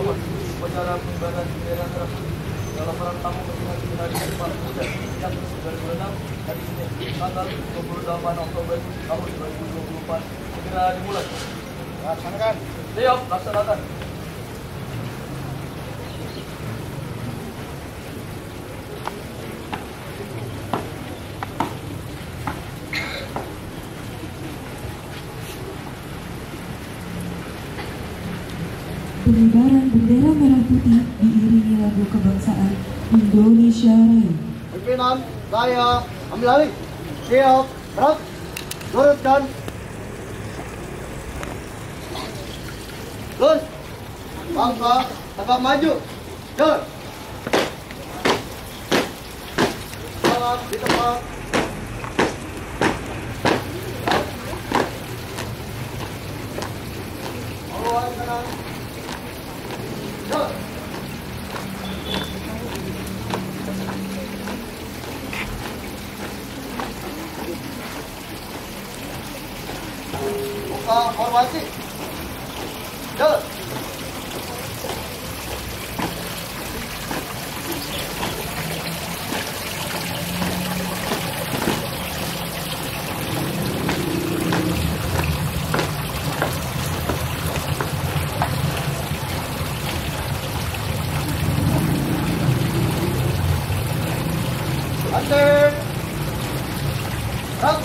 Muhammad upacara pengibaran bendera merah putih dalam rangka memperingati Hari Sumpah Pemuda yang ke-96 hari Senin tanggal 28 Oktober tahun 2024 segera dimulai. Laksanakan. Siap, laksanakan. Pengibaran bendera merah putih diiringi lagu kebangsaan Indonesia Raya. Pimpinan, saya ambil alih. Siap, gerak, luruskan. Lurus. Bangsa, tegak maju. Jalan. Salam di tempat. Awal kanan. Jalan. Buka formasi. Jalan. Atur. Gerak.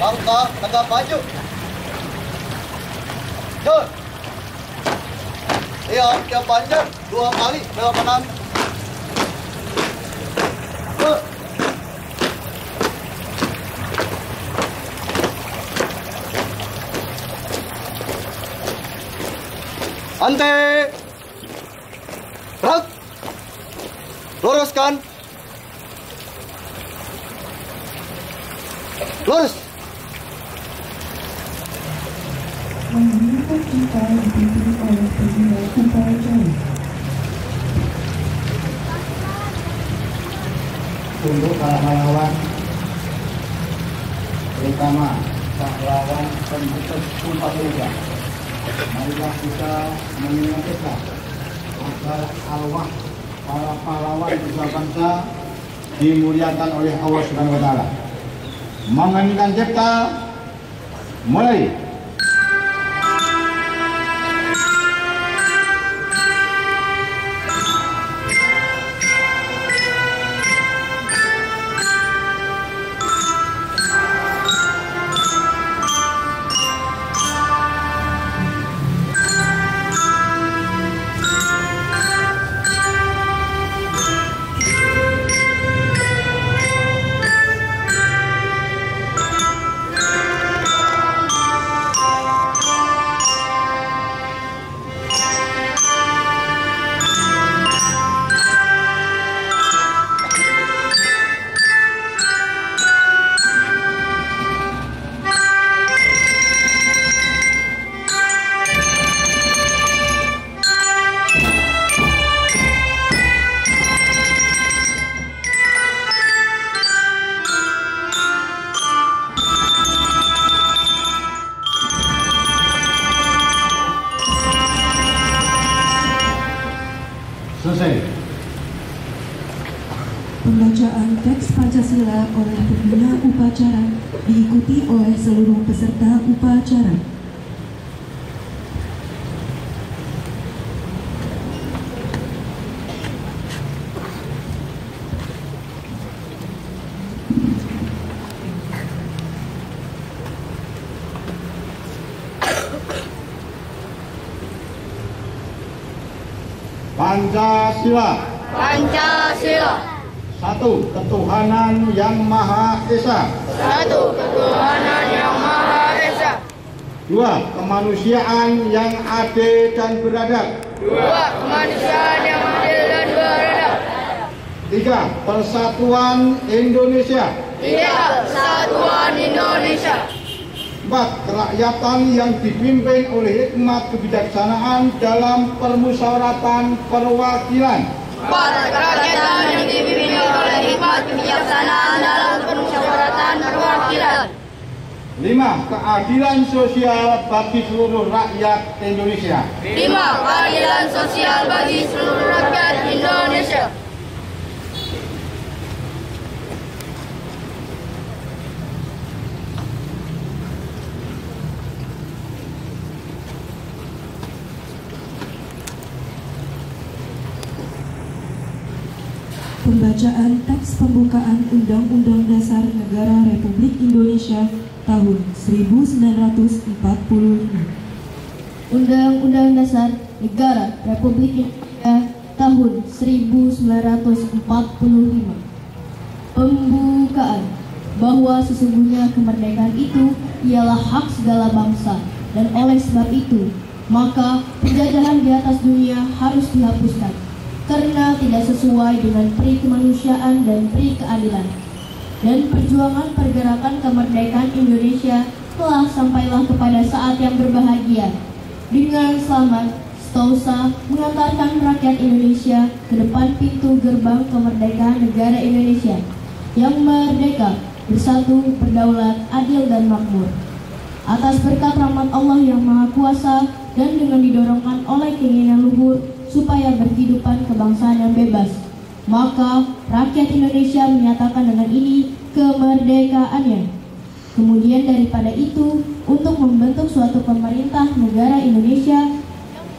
Langkah tegap maju. Jor. Dia panjang 2 kali belok kanan. Jor. Ante. Gerak. Luruskan. Lurus. Mengingatkan kita dipimpin oleh Pembina Upacara. Untuk para pahlawan, terutama pahlawan pembentuk Sumpah Pemuda, marilah kita mengingatkan agar arwah para pahlawan bangsa dimuliakan oleh Allah Subhanahu wa Ta'ala. Mengingatkan cipta, mulai. Selesai. Pembacaan teks Pancasila oleh pembina upacara diikuti oleh seluruh peserta upacara. Pancasila. Pancasila. 1. Ketuhanan Yang Maha Esa. 1. Ketuhanan Yang Maha Esa. 2. Kemanusiaan yang adil dan beradab. 2. Kemanusiaan yang adil dan beradab. 3. Persatuan Indonesia. 3. Persatuan Indonesia. 4. Kerakyatan yang dipimpin oleh hikmat kebijaksanaan dalam permusyawaratan perwakilan. 4. Kerakyatan yang dipimpin oleh hikmat kebijaksanaan dalam permusyawaratan perwakilan. 5. Keadilan sosial bagi seluruh rakyat Indonesia. 5. Keadilan sosial bagi seluruh rakyat Indonesia. Pembacaan teks pembukaan Undang-Undang Dasar Negara Republik Indonesia tahun 1945. Undang-Undang Dasar Negara Republik Indonesia tahun 1945. Pembukaan bahwa sesungguhnya kemerdekaan itu ialah hak segala bangsa, dan oleh sebab itu maka penjajahan di atas dunia harus dihapuskan karena tidak sesuai dengan peri kemanusiaan dan peri keadilan. Dan perjuangan pergerakan kemerdekaan Indonesia telah sampailah kepada saat yang berbahagia. Dengan selamat, Stausa mengantarkan rakyat Indonesia ke depan pintu gerbang kemerdekaan negara Indonesia yang merdeka, bersatu, berdaulat, adil dan makmur. Atas berkat rahmat Allah yang Maha Kuasa dan dengan didorongkan oleh keinginan luhur supaya berkehidupan kebangsaan yang bebas, maka rakyat Indonesia menyatakan dengan ini kemerdekaannya. Kemudian daripada itu, untuk membentuk suatu pemerintah negara Indonesia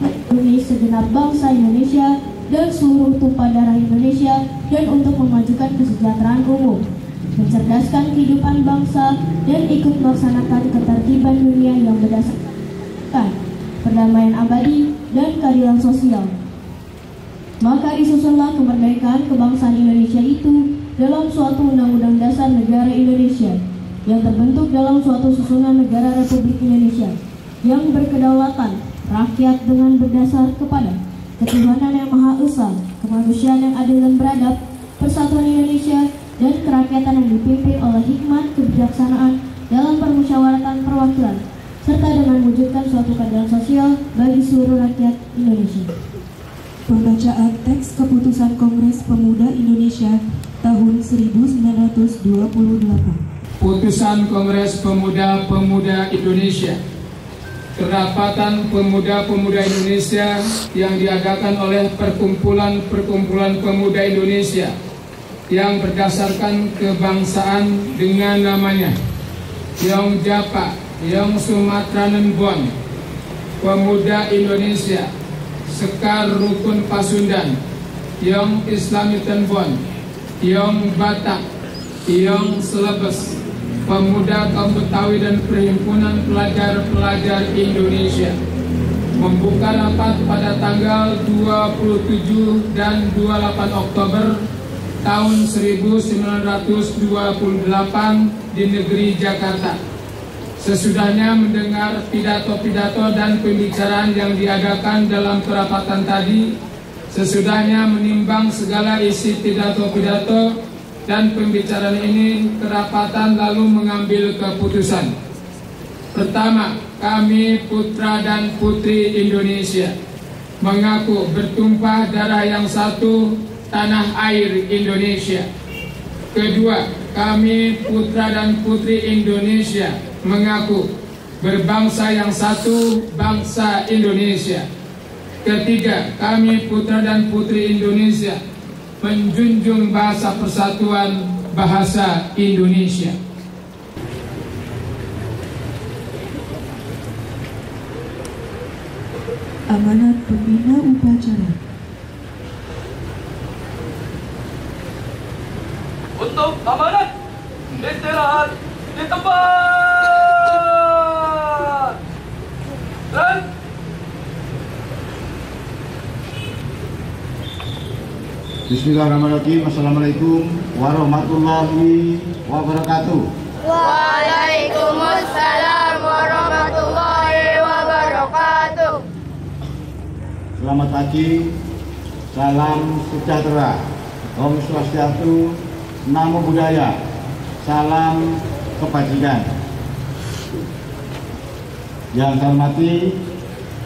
yang melindungi segenap bangsa Indonesia dan seluruh tumpah darah Indonesia, dan untuk memajukan kesejahteraan umum. mencerdaskan kehidupan bangsa, dan ikut melaksanakan ketertiban dunia yang berdasarkan perdamaian abadi dan keadilan sosial. Maka disusunlah kemerdekaan kebangsaan Indonesia itu dalam suatu Undang-Undang Dasar Negara Indonesia yang terbentuk dalam suatu susunan negara Republik Indonesia yang berkedaulatan rakyat dengan berdasar kepada ketuhanan yang Maha Esa, kemanusiaan yang adil dan beradab, persatuan Indonesia, dan kerakyatan yang dipimpin oleh hikmat kebijaksanaan dalam permusyawaratan perwakilan, serta dengan mewujudkan suatu keadilan sosial bagi seluruh rakyat Indonesia. Pembacaan teks keputusan Kongres Pemuda Indonesia tahun 1928. Putusan Kongres Pemuda Indonesia. Kerapatan Pemuda-Pemudi Indonesia yang diadakan oleh Perkumpulan Pemuda Indonesia yang berdasarkan kebangsaan dengan namanya Yong Japa, Yong Sumatranen Bon, Pemuda Indonesia, Sekar Rukun Pasundan, Yong Islamitan Bon, Yong Batak, Yong Selebes, Pemuda Kaum Betawi dan Perhimpunan Pelajar-Pelajar Indonesia membuka rapat pada tanggal 27 dan 28 Oktober tahun 1928 di negeri Jakarta. Sesudahnya mendengar pidato-pidato dan pembicaraan yang diadakan dalam kerapatan tadi, sesudahnya menimbang segala isi pidato-pidato dan pembicaraan ini, kerapatan lalu mengambil keputusan. Pertama, kami putra dan putri Indonesia mengaku bertumpah darah yang satu, tanah air Indonesia. Kedua, kami putra dan putri Indonesia mengaku berbangsa yang satu, bangsa Indonesia. Ketiga, kami putra dan putri Indonesia menjunjung bahasa persatuan, bahasa Indonesia. Amanat pembina upacara. Untuk amanat istirahat di tempat. Dan Bismillahirrahmanirrahim. Assalamualaikum warahmatullahi wabarakatuh. Waalaikumsalam warahmatullahi wabarakatuh. Selamat pagi, salam sejahtera, Om Swastiastu, Namo Buddhaya, salam kebajikan. Yang saya hormati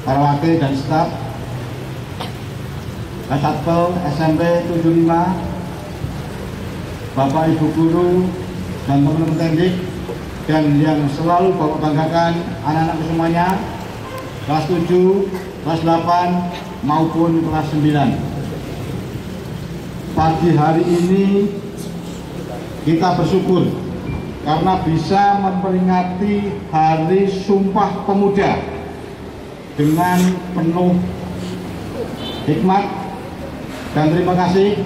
para wakil dan staf Kasatpol SMP 75, Bapak Ibu Guru dan teman-teman teknik, dan yang selalu Bapak banggakan anak-anak semuanya, kelas 7, kelas 8 maupun kelas 9. Pagi hari ini kita bersyukur karena bisa memperingati Hari Sumpah Pemuda dengan penuh hikmat. Dan terima kasih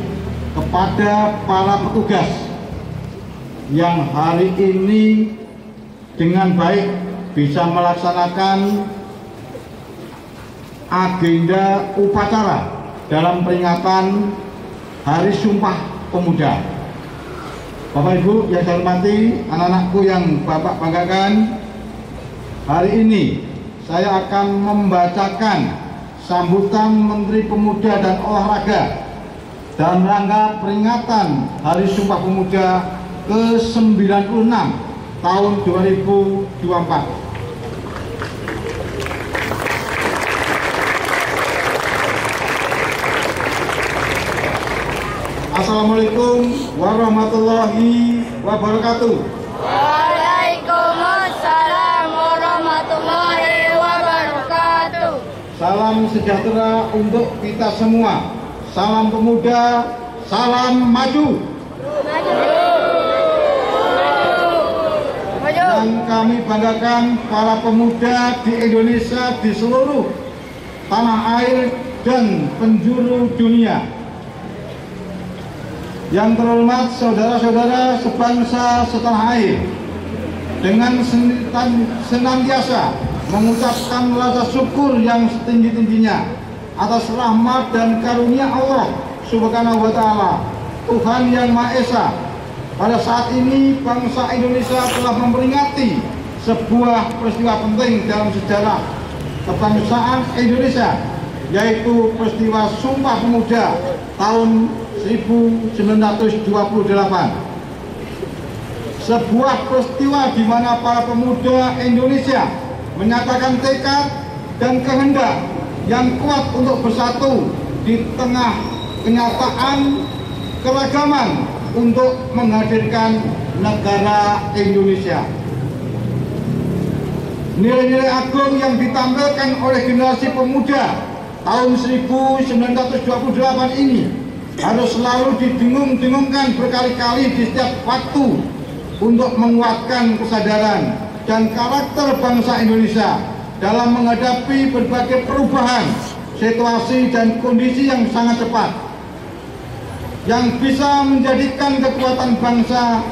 kepada para petugas yang hari ini dengan baik bisa melaksanakan agenda upacara dalam peringatan Hari Sumpah Pemuda. Bapak Ibu yang saya hormati, anak-anakku yang Bapak banggakan, hari ini saya akan membacakan sambutan Menteri Pemuda dan Olahraga dalam rangka peringatan Hari Sumpah Pemuda ke-96 tahun 2024. Assalamualaikum warahmatullahi wabarakatuh. Waalaikumsalam warahmatullahi wabarakatuh. Salam sejahtera untuk kita semua. Salam pemuda, salam maju. Yang kami banggakan para pemuda di Indonesia, di seluruh tanah air dan penjuru dunia. Yang terhormat saudara-saudara sebangsa setanah air, dengan senantiasa mengucapkan rasa syukur yang setinggi-tingginya atas rahmat dan karunia Allah Subhanahu wa Ta'ala, Tuhan yang Maha Esa, pada saat ini bangsa Indonesia telah memperingati sebuah peristiwa penting dalam sejarah kebangsaan Indonesia, yaitu peristiwa Sumpah Pemuda tahun 1928. Sebuah peristiwa di mana para pemuda Indonesia menyatakan tekad dan kehendak yang kuat untuk bersatu di tengah kenyataan keragaman untuk menghadirkan negara Indonesia. Nilai-nilai agung yang ditampilkan oleh generasi pemuda tahun 1928 ini harus selalu didengung-dengungkan berkali-kali di setiap waktu untuk menguatkan kesadaran dan karakter bangsa Indonesia dalam menghadapi berbagai perubahan situasi dan kondisi yang sangat cepat, yang bisa menjadikan kekuatan bangsa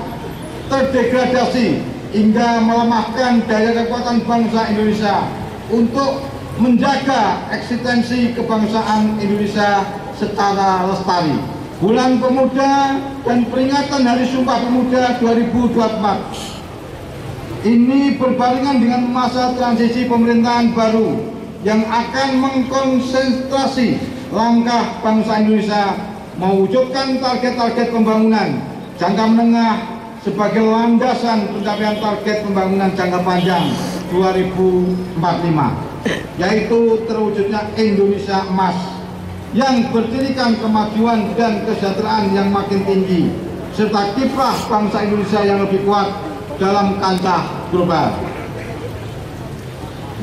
terdegradasi hingga melemahkan daya kekuatan bangsa Indonesia untuk menjaga eksistensi kebangsaan Indonesia secara lestari. Bulan Pemuda dan peringatan Hari Sumpah Pemuda 2024 ini berbarengan dengan masa transisi pemerintahan baru yang akan mengkonsentrasi langkah bangsa Indonesia mewujudkan target-target pembangunan jangka menengah sebagai landasan pencapaian target pembangunan jangka panjang 2045, yaitu terwujudnya Indonesia Emas yang berdirikan kemajuan dan kesejahteraan yang makin tinggi, serta kiprah bangsa Indonesia yang lebih kuat dalam kancah global.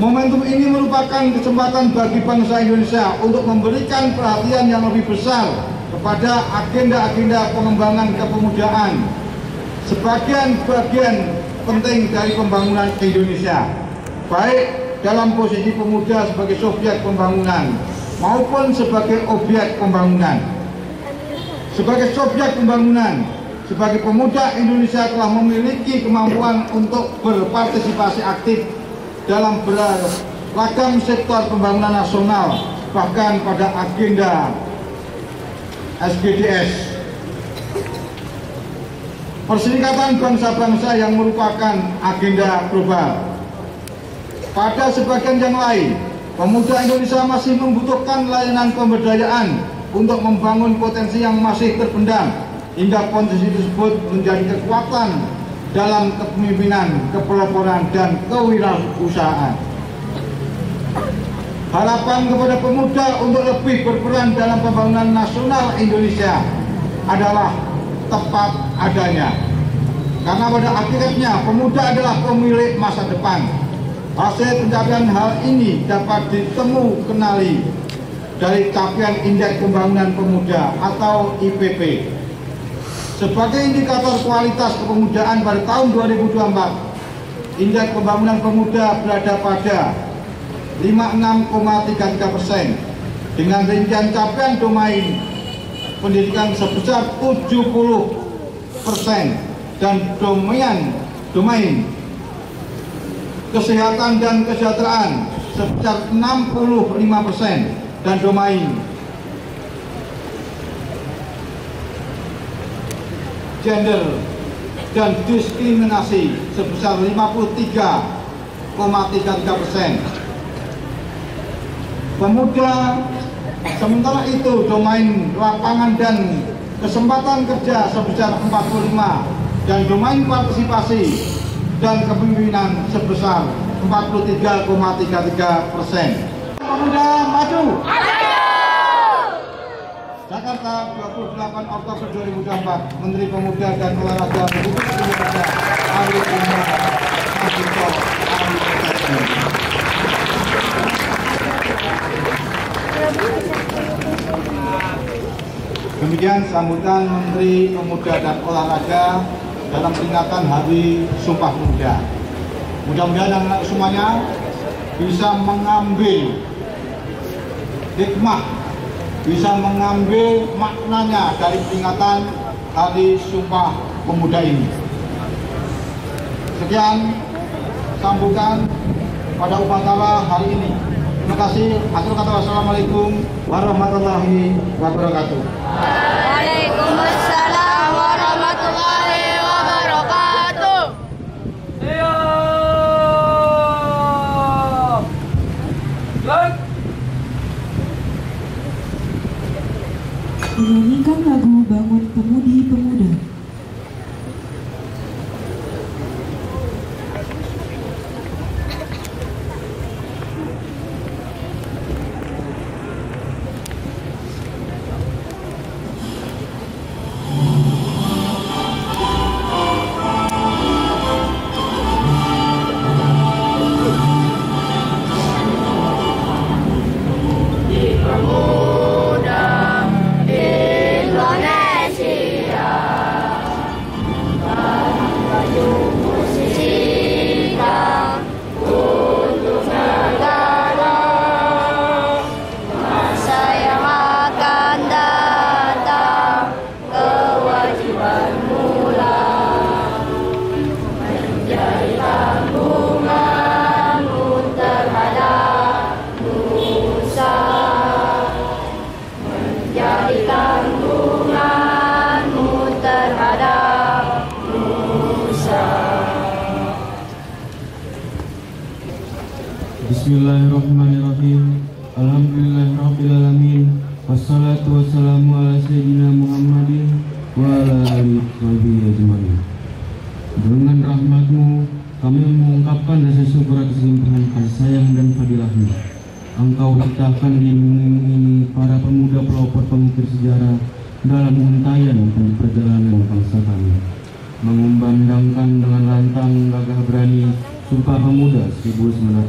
Momentum ini merupakan kesempatan bagi bangsa Indonesia untuk memberikan perhatian yang lebih besar kepada agenda-agenda pengembangan kepemudaan sebagian bagian penting dari pembangunan Indonesia, baik dalam posisi pemuda sebagai subjek pembangunan maupun sebagai objek pembangunan. Sebagai subjek pembangunan, sebagai pemuda Indonesia telah memiliki kemampuan untuk berpartisipasi aktif dalam beragam sektor pembangunan nasional, bahkan pada agenda SDGs. Perserikatan bangsa-bangsa yang merupakan agenda global. Pada sebagian yang lain, pemuda Indonesia masih membutuhkan layanan pemberdayaan untuk membangun potensi yang masih terpendam, hingga potensi tersebut menjadi kekuatan dalam kepemimpinan, kepeloporan, dan kewirausahaan. Harapan kepada pemuda untuk lebih berperan dalam pembangunan nasional Indonesia adalah tepat adanya, karena pada akhirnya pemuda adalah pemilik masa depan. Hasil pencapaian hal ini dapat kenali dari capaian Indeks Pembangunan Pemuda atau IPP. Sebagai indikator kualitas kepemudaan pada tahun 2024, Indeks Pembangunan Pemuda berada pada 56,33% dengan rincian capaian domain pendidikan sebesar 70% dan domain kesehatan dan kesejahteraan sebesar 65% dan domain gender dan diskriminasi sebesar 53,33%. Pemuda, sementara itu domain lapangan dan kesempatan kerja sebesar 45 dan domain partisipasi dan kepemimpinan sebesar 43,33%. Pemuda maju! Jakarta, 28 Oktober 2024, Menteri Pemuda dan Olahraga Republik Indonesia Arif Bima Sudipto Amir. Demikian sambutan Menteri Pemuda dan Olahraga dalam peringatan Hari Sumpah Pemuda. Mudah-mudahan anak semuanya bisa mengambil hikmah, bisa mengambil maknanya dari peringatan hari Sumpah Pemuda ini. Sekian sambutan pada upacara hari ini. Terima kasih. Atur kata wassalamualaikum warahmatullahi wabarakatuh. Waalaikumsalam warahmatullahi wabarakatuh. Siap. Gerak. Menyanyikan lagu Bangun Pemudi-Pemuda. Bismillahirrahmanirrahim. Alhamdulillahirrahmanirrahim. Wassalatu wassalamu ala sayyidina Muhammadin wa ala alihi ajma'in. Dengan rahmatmu kami mengungkapkan rasa syukur atas limpahan kasih sayang dan fadilahmu. Engkau ciptakan di bumi ini para pemuda pelopor pengukir sejarah dalam untayan perjalanan bangsa kami, mengumandangkan dengan lantang gagah berani Sumpah Pemuda 1924.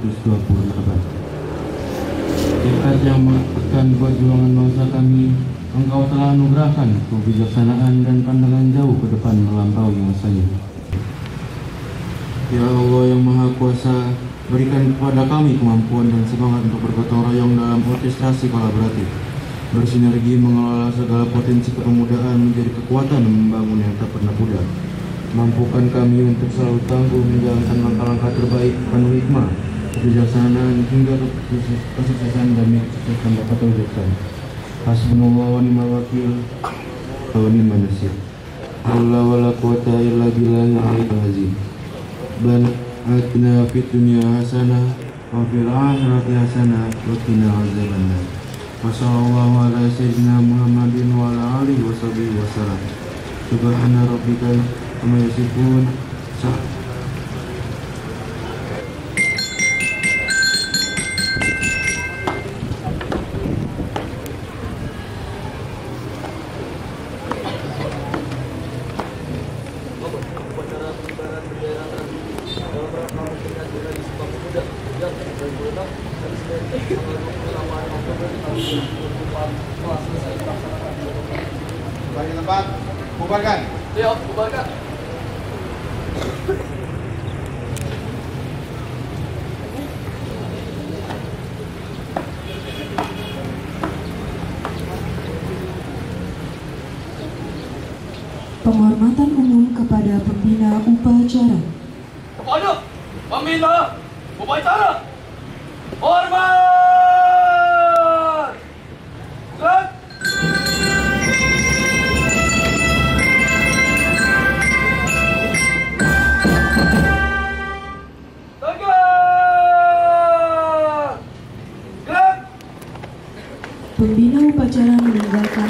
Tekad yang mengatakan perjuangan bangsa kami, Engkau telah anugerahkan kebijaksanaan dan pandangan jauh ke depan melampaui masanya. Ya Allah yang Maha Kuasa, berikan kepada kami kemampuan dan semangat untuk bergotong royong dalam orkestrasi kolaboratif, bersinergi mengelola segala potensi kepemudaan menjadi kekuatan membangun yang tak pernah pudar. Mampukan kami untuk selalu tangguh menjalankan langkah-langkah terbaik penuh hikmah, kebijaksanaan hingga kesuksesan dan kesuksesan dapat terwujudkan. Hasbunallah wa ni'mal wakil wa ni'man nasir. La wala quwata illa billahil aliyyil azim. Rabbana atina fid dunya hasanah wa fil akhirati hasanah wa qina azabannar. Wa sallallahu ala sayyidina Muhammadin wa ala alihi washabihi wasallam. Subhana rabbika amma yasifun. Upacara pengibaran bendera tadi dalam rangka memperingati Hari Sumpah Pemuda yang ke-26 hari Senin tanggal 28 Oktober tahun 2024 telah selesai dilaksanakan. Kembali tempat, bubarkan. Siap, bubarkan. Penghormatan umum kepada pembina upacara. Kepada pembina upacara, hormat. Gerak. Pembina upacara meninggalkan